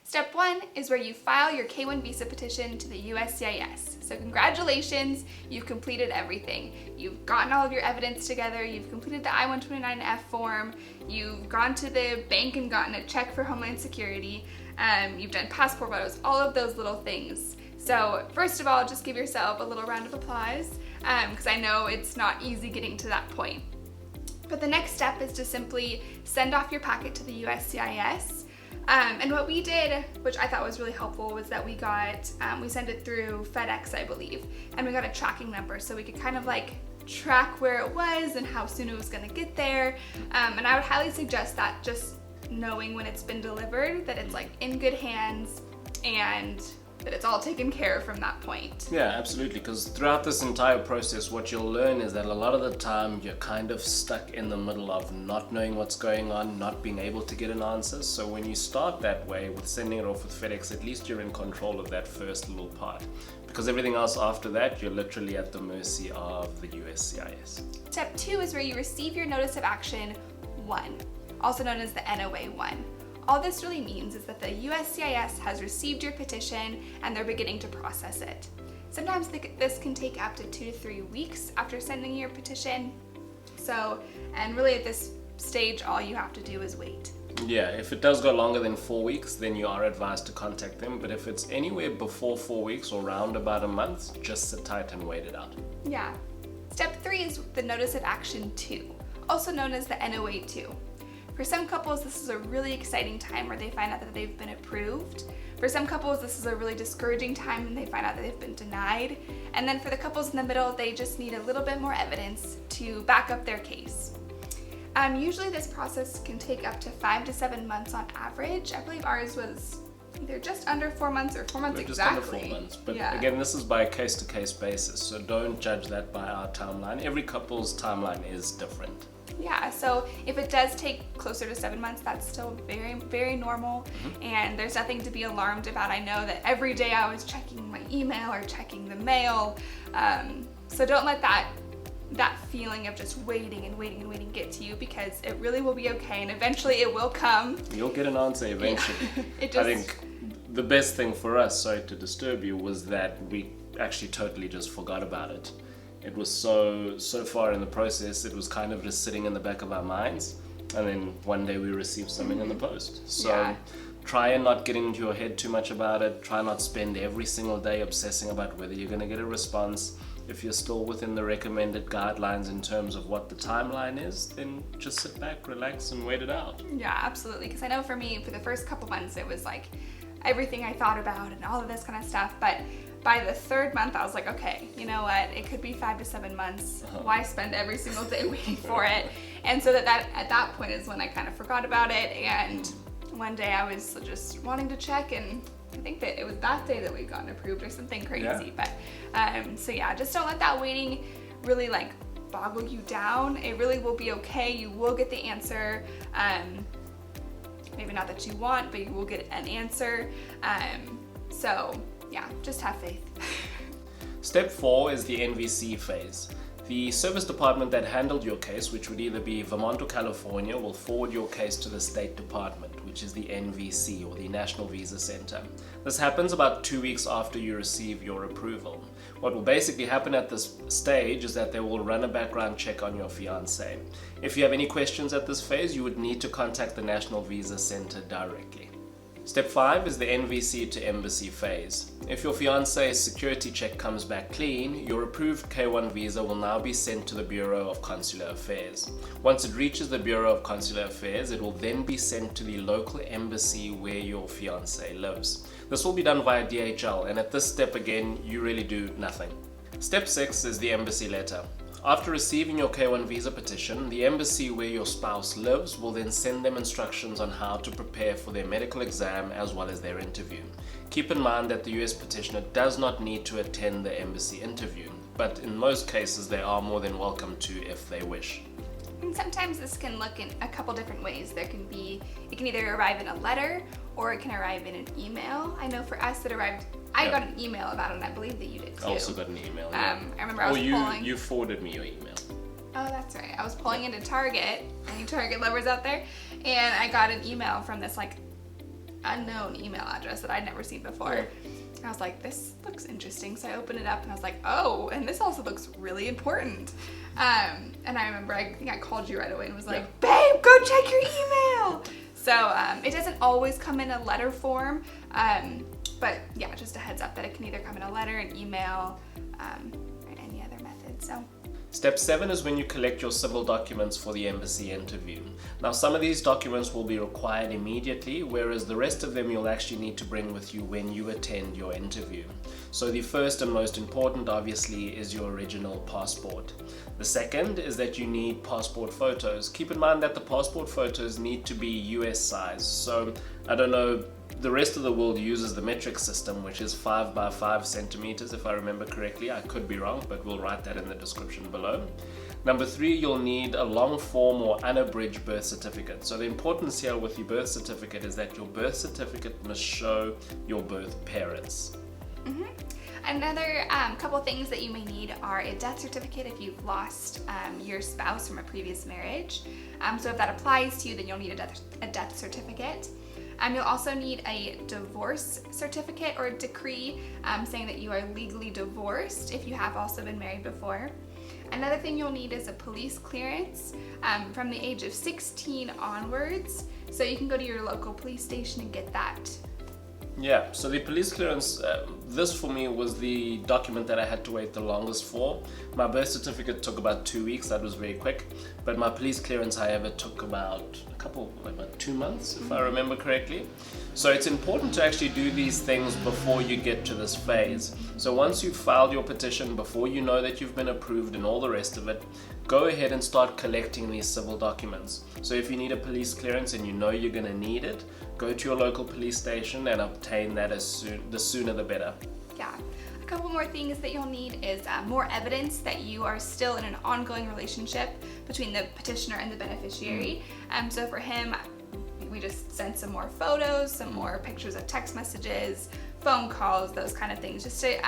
Step 1 is where you file your K-1 visa petition to the USCIS. So congratulations, you've completed everything. You've gotten all of your evidence together, you've completed the I-129F form, you've gone to the bank and gotten a check for Homeland Security, you've done passport photos, all of those little things. So first of all, just give yourself a little round of applause, because I know it's not easy getting to that point. But the next step is to simply send off your packet to the USCIS. And what we did, which I thought was really helpful, was that we sent it through FedEx, I believe, and we got a tracking number so we could kind of like track where it was and how soon it was gonna get there. And I would highly suggest that, just knowing when it's been delivered, that it's like in good hands and that it's all taken care of from that point. Yeah, absolutely, because throughout this entire process, what you'll learn is that a lot of the time you're kind of stuck in the middle of not knowing what's going on, not being able to get an answer. So when you start that way with sending it off with FedEx, at least you're in control of that first little part, because everything else after that, you're literally at the mercy of the USCIS. Step 2 is where you receive your Notice of Action 1, also known as the NOA 1. All this really means is that the USCIS has received your petition and they're beginning to process it. Sometimes this can take up to 2 to 3 weeks after sending your petition. And really at this stage, all you have to do is wait. Yeah, if it does go longer than 4 weeks, then you are advised to contact them. But if it's anywhere before 4 weeks or around about a month, just sit tight and wait it out. Yeah. Step 3 is the Notice of Action 2, also known as the NOA 2. For some couples, this is a really exciting time where they find out that they've been approved. For some couples, this is a really discouraging time when they find out that they've been denied. And then for the couples in the middle, they just need a little bit more evidence to back up their case. Usually this process can take up to 5 to 7 months on average. I believe ours was either just under 4 months or 4 months exactly. Just under 4 months. But yeah. Again, this is by a case-to-case basis, so don't judge that by our timeline. Every couple's timeline is different. Yeah, so if it does take closer to 7 months, that's still very, very normal, and there's nothing to be alarmed about. I know that every day I was checking my email or checking the mail, so don't let that feeling of just waiting and waiting and waiting get to you, because it really will be okay, and eventually it will come. You'll get an answer eventually. Yeah. I think the best thing for us, sorry to disturb you, was that we actually totally just forgot about it. It was so far in the process, it was kind of just sitting in the back of our minds, and then one day we received something in the post. So yeah. Try and not get into your head too much about it. Try not spend every single day obsessing about whether you're going to get a response. If you're still within the recommended guidelines in terms of what the timeline is, then just sit back, relax, and wait it out. Yeah, absolutely, because I know for me, for the first couple months, it was like everything I thought about and all of this kind of stuff, but by the 3rd month, I was like, okay, you know what? It could be 5 to 7 months. Why spend every single day waiting for it? And so that at that point is when I kind of forgot about it. And one day I was just wanting to check, and I think that it was that day that we gotten approved or something crazy. Yeah. But so yeah, just don't let that waiting really like boggle you down. It really will be okay. You will get the answer. Maybe not that you want, but you will get an answer. So yeah, just have faith. Step 4 is the NVC phase. The service department that handled your case, which would either be Vermont or California, will forward your case to the State Department, which is the NVC, or the National Visa Center. This happens about 2 weeks after you receive your approval. What will basically happen at this stage is that they will run a background check on your fiancé. If you have any questions at this phase, you would need to contact the National Visa Center directly. Step 5 is the NVC to embassy phase. If your fiancé's security check comes back clean, your approved K-1 visa will now be sent to the Bureau of Consular Affairs. Once it reaches the Bureau of Consular Affairs, it will then be sent to the local embassy where your fiancé lives. This will be done via DHL, and at this step again, you really do nothing. Step 6 is the embassy letter. After receiving your K-1 visa petition, the embassy where your spouse lives will then send them instructions on how to prepare for their medical exam as well as their interview. Keep in mind that the US petitioner does not need to attend the embassy interview, but in most cases they are more than welcome to if they wish. And sometimes this can look in a couple different ways. It can either arrive in a letter or it can arrive in an email. I know for us it arrived, I got an email about it, and I believe that you did too. I also got an email. Yeah. I remember I was pulling. You forwarded me your email. Oh, that's right. I was pulling into Target, any Target lovers out there, and I got an email from this like unknown email address that I'd never seen before. Yeah. And I was like, this looks interesting. So I opened it up and I was like, oh, and this also looks really important. And I remember, I think I called you right away and was like, babe, go check your email. So it doesn't always come in a letter form. But yeah, just a heads up that it can either come in a letter, an email, or any other method. So. Step 7 is when you collect your civil documents for the embassy interview. Now, some of these documents will be required immediately, whereas the rest of them you'll actually need to bring with you when you attend your interview. So the first and most important, obviously, is your original passport. The second is that you need passport photos. Keep in mind that the passport photos need to be US size. So, I don't know, the rest of the world uses the metric system, which is 5 by 5 centimeters, if I remember correctly. I could be wrong, but we'll write that in the description below. Number 3, you'll need a long form or unabridged birth certificate. So the importance here with your birth certificate is that your birth certificate must show your birth parents. Mm-hmm. Another couple things that you may need are a death certificate if you've lost your spouse from a previous marriage. So if that applies to you, then you'll need a death certificate. You'll also need a divorce certificate or a decree saying that you are legally divorced if you have also been married before. Another thing you'll need is a police clearance from the age of 16 onwards. So you can go to your local police station and get that. Yeah, so the police clearance, this for me was the document that I had to wait the longest for. My birth certificate took about 2 weeks, that was very quick. But my police clearance, however, took about 2 months, if I remember correctly. So it's important to actually do these things before you get to this phase. So once you've filed your petition, before you know that you've been approved and all the rest of it, go ahead and start collecting these civil documents. So if you need a police clearance and you know you're going to need it, go to your local police station and obtain that the sooner the better. Yeah. A couple more things that you'll need is more evidence that you are still in an ongoing relationship between the petitioner and the beneficiary. So for him, we just sent some more photos, some more pictures of text messages, phone calls, those kind of things, just to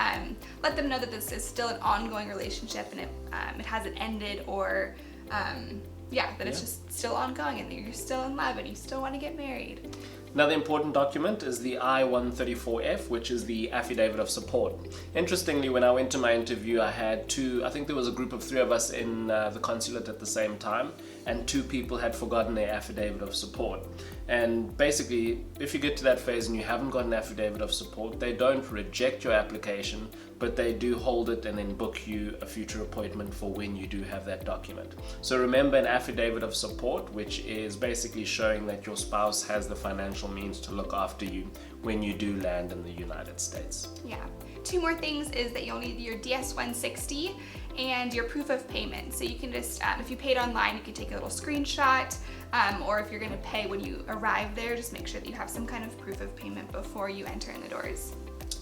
let them know that this is still an ongoing relationship and it hasn't ended, or that it's just still ongoing and you're still in love and you still want to get married. Another important document is the I-134F, which is the affidavit of support. Interestingly, when I went to my interview, I had I think there was a group of 3 of us in the consulate at the same time, and 2 people had forgotten their affidavit of support. And basically, if you get to that phase and you haven't got an affidavit of support, they don't reject your application, but they do hold it and then book you a future appointment for when you do have that document. So remember, an affidavit of support, which is basically showing that your spouse has the financial means to look after you when you do land in the United States. Yeah. 2 more things is that you'll need your DS-160 and your proof of payment. So you can just, if you paid online, you can take a little screenshot, or if you're going to pay when you arrive there, just make sure that you have some kind of proof of payment before you enter in the doors.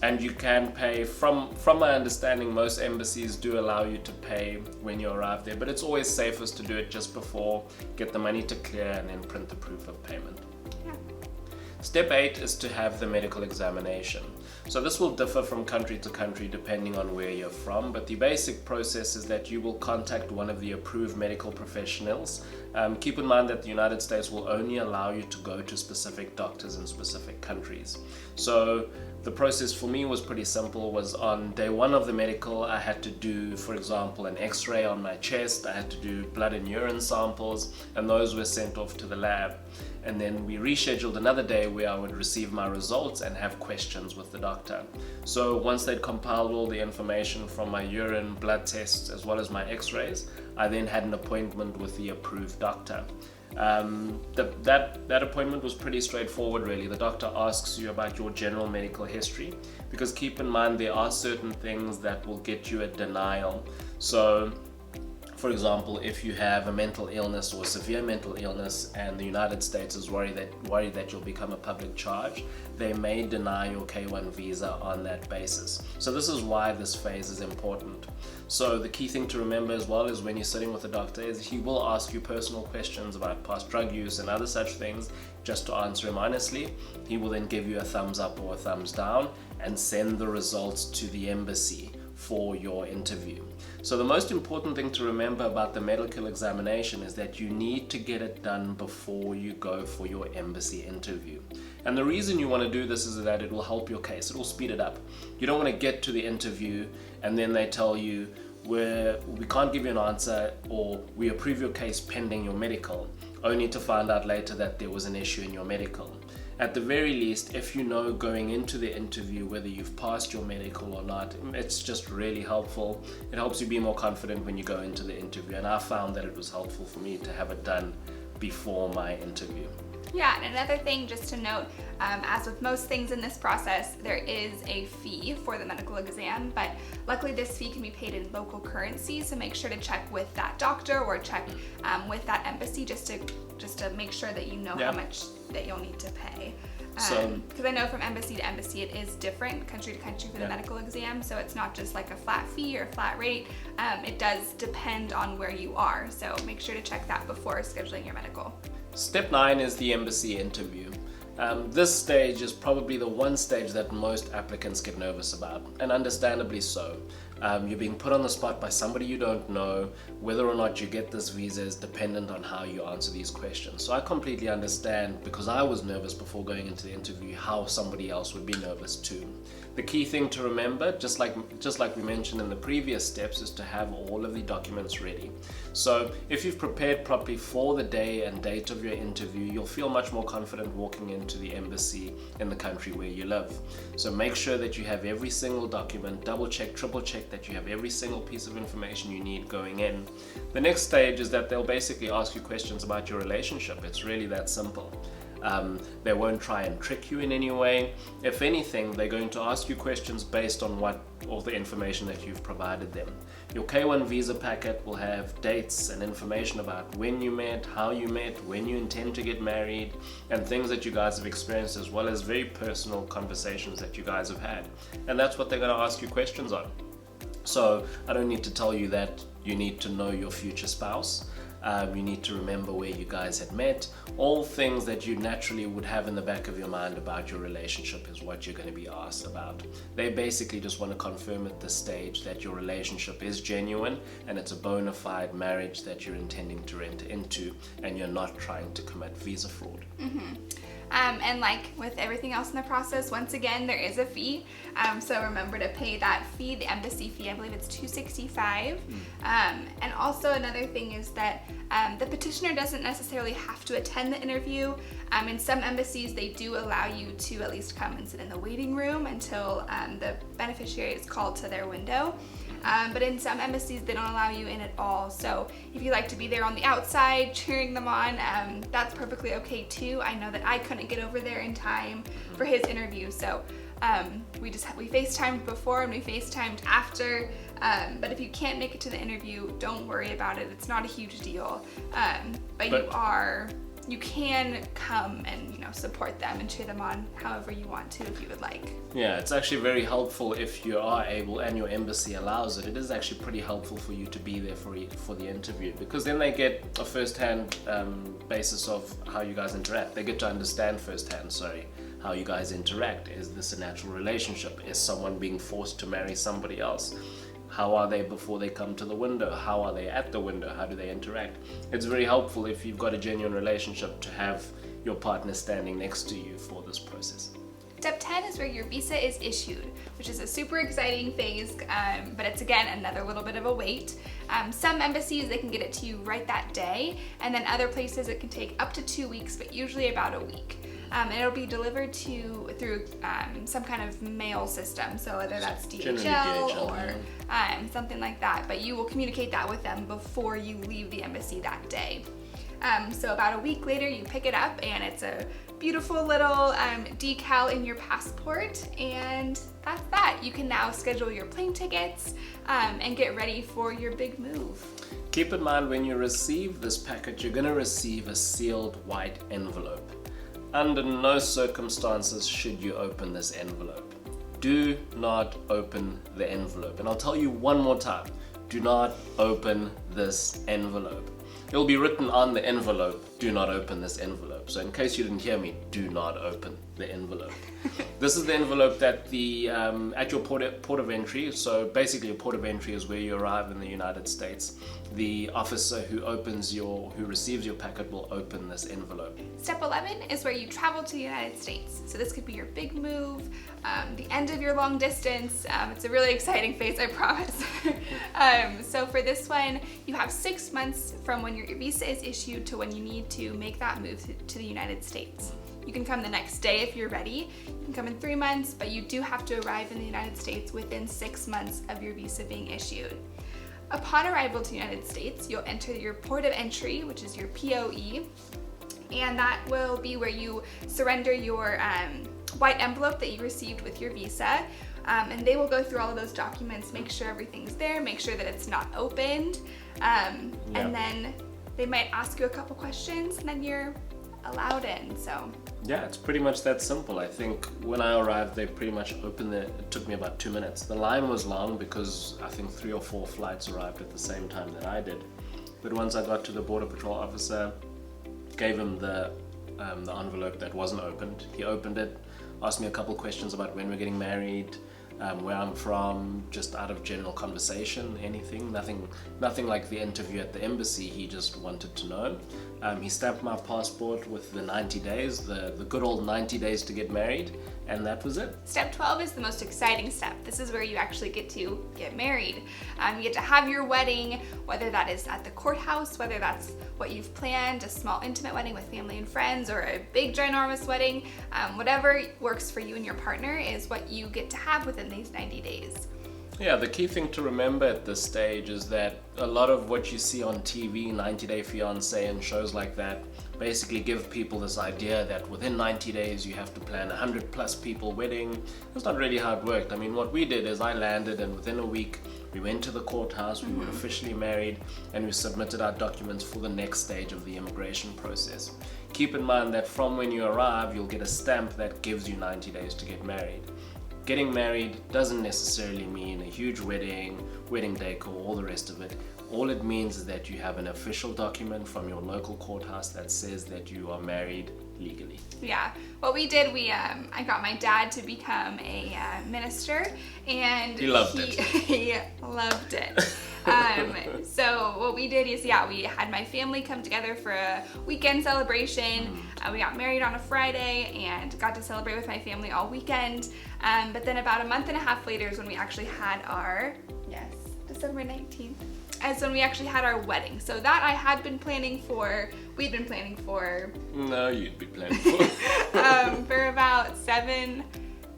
And you can pay, from my understanding, most embassies do allow you to pay when you arrive there, but it's always safest to do it just before, get the money to clear, and then print the proof of payment. Yeah. Step 8 is to have the medical examination. So this will differ from country to country depending on where you're from, but the basic process is that you will contact one of the approved medical professionals. Keep in mind that the United States will only allow you to go to specific doctors in specific countries. So the process for me was pretty simple. Was on day 1 of the medical, I had to do, for example, an x-ray on my chest, I had to do blood and urine samples, and those were sent off to the lab. And then we rescheduled another day where I would receive my results and have questions with the doctor. So once they'd compiled all the information from my urine, blood tests, as well as my x-rays, I then had an appointment with the approved doctor. That appointment was pretty straightforward, really. The doctor asks you about your general medical history, because keep in mind there are certain things that will get you a denial. So for example, if you have a mental illness or severe mental illness and the United States is worried that you'll become a public charge, they may deny your K1 visa on that basis. So this is why this phase is important. So the key thing to remember as well is when you're sitting with a doctor is he will ask you personal questions about past drug use and other such things. Just to answer him honestly, he will then give you a thumbs up or a thumbs down and send the results to the embassy for your interview. So the most important thing to remember about the medical examination is that you need to get it done before you go for your embassy interview. And the reason you want to do this is that it will help your case. It will speed it up. You don't want to get to the interview and then they tell you, we can't give you an answer, or we approve your case pending your medical, only to find out later that there was an issue in your medical. At the very least, if you know going into the interview whether you've passed your medical or not, it's just really helpful. It helps you be more confident when you go into the interview, and I found that it was helpful for me to have it done before my interview. Yeah, and another thing just to note, as with most things in this process, there is a fee for the medical exam, but luckily this fee can be paid in local currency, so make sure to check with that doctor or check with that embassy just to make sure that you know how much that you'll need to pay. Because I know from embassy to embassy it is different, country to country for the medical exam, so it's not just like a flat fee or a flat rate. It does depend on where you are, so make sure to check that before scheduling your medical. Step 9 is the embassy interview. This stage is probably the one stage that most applicants get nervous about, and understandably so. You're being put on the spot by somebody you don't know. Whether or not you get this visa is dependent on how you answer these questions. So I completely understand, because I was nervous before going into the interview, how somebody else would be nervous too. The key thing to remember, just like we mentioned in the previous steps, is to have all of the documents ready. So if you've prepared properly for the day and date of your interview, you'll feel much more confident walking into the embassy in the country where you live. So make sure that you have every single document, double check, triple check that you have every single piece of information you need going in. The next stage is that they'll basically ask you questions about your relationship. It's really that simple. They won't try and trick you in any way. If anything, they're going to ask you questions based on all the information that you've provided them. Your K1 visa packet will have dates and information about when you met, how you met, when you intend to get married, and things that you guys have experienced, as well as very personal conversations that you guys have had. And that's what they're going to ask you questions on. So I don't need to tell you that you need to know your future spouse. You need to remember where you guys had met. All things that you naturally would have in the back of your mind about your relationship is what you're going to be asked about. They basically just want to confirm at this stage that your relationship is genuine and it's a bona fide marriage that you're intending to enter into, and you're not trying to commit visa fraud. And like with everything else in the process, once again, there is a fee. So remember to pay that fee, the embassy fee. I believe it's $265. And also another thing is that the petitioner doesn't necessarily have to attend the interview. In some embassies, they do allow you to at least come and sit in the waiting room until the beneficiary is called to their window. But in some embassies, they don't allow you in at all. So if you like to be there on the outside, cheering them on, that's perfectly okay too. I know that I couldn't get over there in time for his interview. So we FaceTimed before and we FaceTimed after. But if you can't make it to the interview, don't worry about it. It's not a huge deal. But you can come and support them and cheer them on however you want to, if you would like. Yeah, it's actually very helpful if you are able and your embassy allows it. It is actually pretty helpful for you to be there for the interview, because then they get a first-hand basis of how you guys interact. They get to understand firsthand, how you guys interact. Is this a natural relationship? Is someone being forced to marry somebody else? How are they before they come to the window? How are they at the window? How do they interact? It's very helpful if you've got a genuine relationship to have your partner standing next to you for this process. Step 10 is where your visa is issued, which is a super exciting phase, but it's again another little bit of a wait. Some embassies, they can get it to you right that day, and then other places it can take up to 2 weeks, but usually about a week. And it'll be delivered through some kind of mail system, so whether that's DHL or something like that, but you will communicate that with them before you leave the embassy that day. So about a week later you pick it up and it's a beautiful little decal in your passport, and that's that. You can now schedule your plane tickets and get ready for your big move. Keep in mind, when you receive this packet, you're going to receive a sealed white envelope. Under no circumstances should you open this envelope. Do not open the envelope. And I'll tell you one more time, do not open this envelope. It'll be written on the envelope, do not open this envelope. So in case you didn't hear me, do not open the envelope. This is the envelope that the at your port of entry, so basically a port of entry is where you arrive in the United States. The officer who receives your packet will open this envelope. Step 11 is where you travel to the United States. So this could be your big move, the end of your long distance. It's a really exciting phase, I promise. So for this one, you have 6 months from when your visa is issued to when you need to make that move to the United States. You can come the next day if you're ready. You can come in 3 months, but you do have to arrive in the United States within 6 months of your visa being issued. Upon arrival to the United States, you'll enter your port of entry, which is your POE, and that will be where you surrender your white envelope that you received with your visa. And they will go through all of those documents, make sure everything's there, make sure that it's not opened, and then they might ask you a couple questions, and then you're allowed in. So yeah, it's pretty much that simple. I think when I arrived, they pretty much opened it. It took me about 2 minutes. The line was long because I think 3 or 4 flights arrived at the same time that I did. But once I got to the Border Patrol officer, gave him the envelope that wasn't opened. He opened it, asked me a couple questions about when we're getting married, where I'm from, just out of general conversation, anything, nothing like the interview at the embassy. He just wanted to know. He stamped my passport with the 90 days, the good old 90 days to get married, and that was it. Step 12 is the most exciting step. This is where you actually get to get married. You get to have your wedding, whether that is at the courthouse, whether that's what you've planned, a small intimate wedding with family and friends, or a big ginormous wedding. Whatever works for you and your partner is what you get to have within these 90 days. Yeah, the key thing to remember at this stage is that a lot of what you see on TV, 90 Day Fiancé and shows like that, basically give people this idea that within 90 days you have to plan 100 plus people wedding. That's not really how it worked. I mean, what we did is I landed, and within a week we went to the courthouse, we were officially married, and we submitted our documents for the next stage of the immigration process. Keep in mind that from when you arrive, you'll get a stamp that gives you 90 days to get married. Getting married doesn't necessarily mean a huge wedding decor, all the rest of it. All it means is that you have an official document from your local courthouse that says that you are married legally. Yeah, what we did, I got my dad to become a minister, and he loved it. He loved it. So what we did is, we had my family come together for a weekend celebration. We got married on a Friday and got to celebrate with my family all weekend. But then about a month and a half later is when we actually had our, December 19th, as when we actually had our wedding. So that we'd been planning for. No, you'd be planning for. For about 7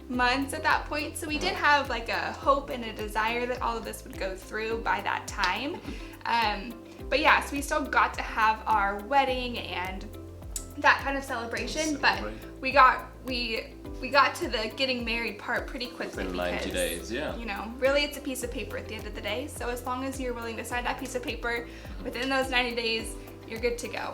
months at that point. So we did have like a hope and a desire that all of this would go through by that time. But so we still got to have our wedding and that kind of celebration, but we got to the getting married part pretty quickly. In 90 days, yeah. Really it's a piece of paper at the end of the day. So as long as you're willing to sign that piece of paper within those 90 days, you're good to go.